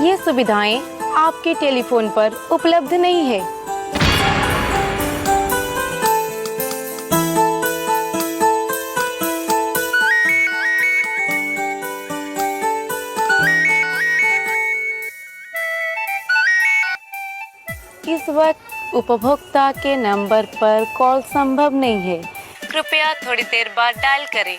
ये सुविधाएं आपके टेलीफोन पर उपलब्ध नहीं है। इस वक्त उपभोक्ता के नंबर पर कॉल संभव नहीं है। कृपया थोड़ी देर बाद डायल करें।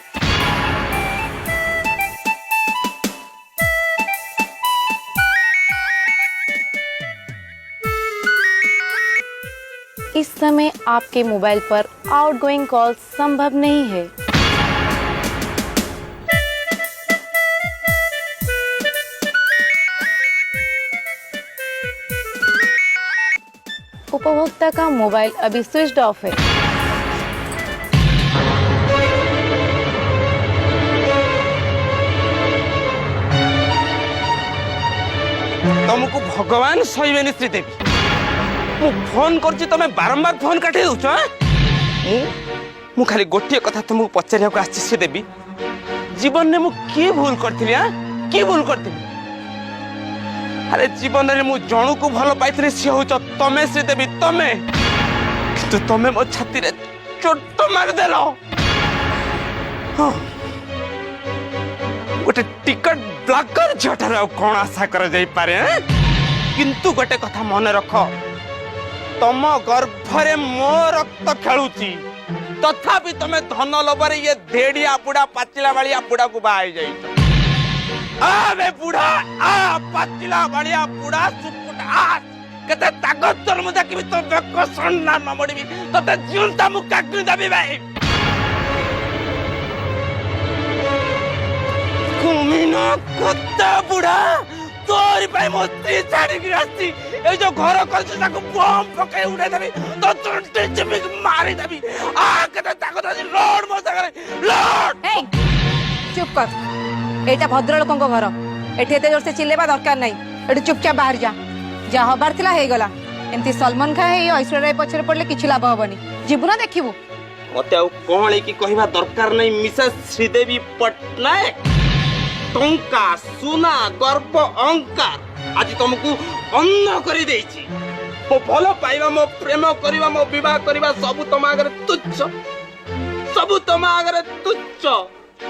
इस समय आपके मोबाइल पर आउटगोइंग कॉल संभव नहीं है। उपभोक्ता का मोबाइल अभी स्विच्ड ऑफ है। तुमको भगवान सहीबेनी श्रीदेवी। मु फोन करछि तमे बारंबार फोन काटे दउछ। मु खाली गोटे कथा तुमको पचारिया को आछि श्रीदेवी। जीवन ने मु के भूल करथिली के भूल करथिली? अरे जीवन रे मु जणु को भलो पाइथिले से होच तमे श्रीदेवी तमे। किंतु तमे मो छाती रे चोट मार देलो। हां गोटे टिकट ब्लॉकर झटर कौन आशा कर जाई पारे? किंतु गोटे कथा मन रख, तम गर्भरे मो रक्त खेलुची तथापि तमे धन लोभरे ये धेड़िया बुढ़ा पाचिला बालिया बुढ़ा को बाई जाई। आवे बुढ़ा आ पाचिला बालिया बुढ़ा सुपुट आ कते ताकत तोर मुदा कि तो बेक सन्ना न मडबी तते जीवनता मु काकरी दबी भाई। कुमिनो कुत्ता बुढ़ा तोरी पाई मो स्त्री छाड़ी गिरासी ए जो घर कर ताको बम पकाई उड़े देबी तो तुरंत चिपी मारी देबी। आ कते ताकत लोड मो सगरे लोड। ए चुप कर, एटा भद्र लोकंको घर। एठी एते जोर से चिल्लेबा दरकार नाही। एठी चुपचाप बाहर जा। जा हबार थिला हे गला। एमती सलमान खान हे ऐश्वर्या राय पछरे पड़ले किछि लाभ हबनी। जीबु ना देखिबु। मते आ कोहळे की कहिबा दरकार नाही मिसेस श्रीदेवी पटनायक। टंका सुना गर्व अहंकार आज तुमको अन्न करी देछि। मो भलो पाइबा मो प्रेम करिबा मो विवाह करिबा सब तम आगरे तुच्छ। सब तम आगरे तुच्छ।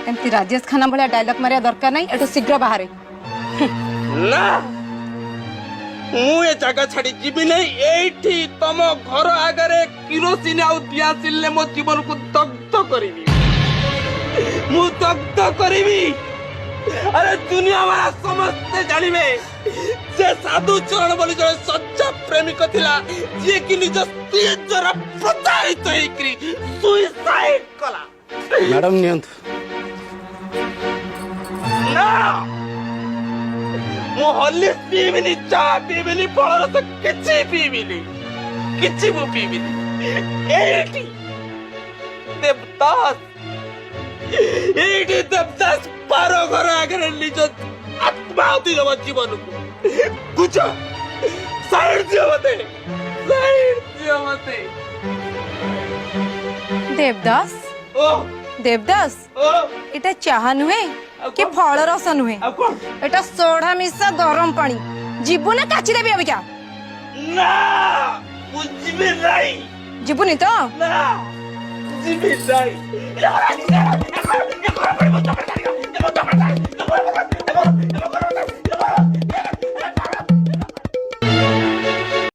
एमती राजेश खाना भलिया डायलॉग मारिया दरकार नाही। एठो शीघ्र बाहरे। ना मु ए जगह छाड़ी जीबी नहीं। एठी तम घर आगरे किरोसिन आउ दियासिले मो जीवन को दग्ध करिबी। मु दग्ध करिबी। अरे दुनिया वाला समझते जानिबे जे साधु चरण बोली जड़े सच्चा प्रेमिक थिला जे कि निज स्त्री जरा प्रतारित होइकरी सुसाइड कला। मैडम नियंत ना मो हल्ली पीबिनी चा पीबिनी फलरस किछि पीबिनी किछि मु पीबिनी। एठी देवदास एठी देवदास पारो घर आगे निज आत्मा दिल जीवन को बुझ साइड दियो मते। देवदास ओ देवदास ओ एटा चाह नुहे कि फल रस नुहे। अब कौन एटा सोडा मिसा गरम पानी। जीबु ना काची देबी अबिका? ना बुझबे नहीं। जीबुनी तो ना बुझबे नहीं।